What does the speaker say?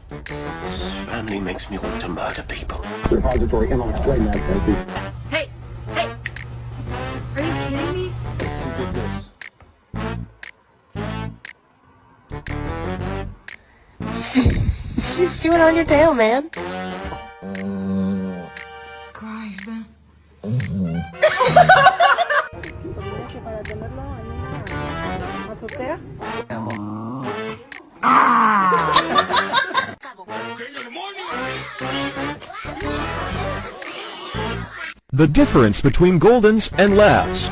This family makes me want to murder people. Repository, and I'll explain that, thank you. Hey! Hey! Are you kidding me? Who did this? She's chewing on your tail, man. The difference between Goldens and Labs.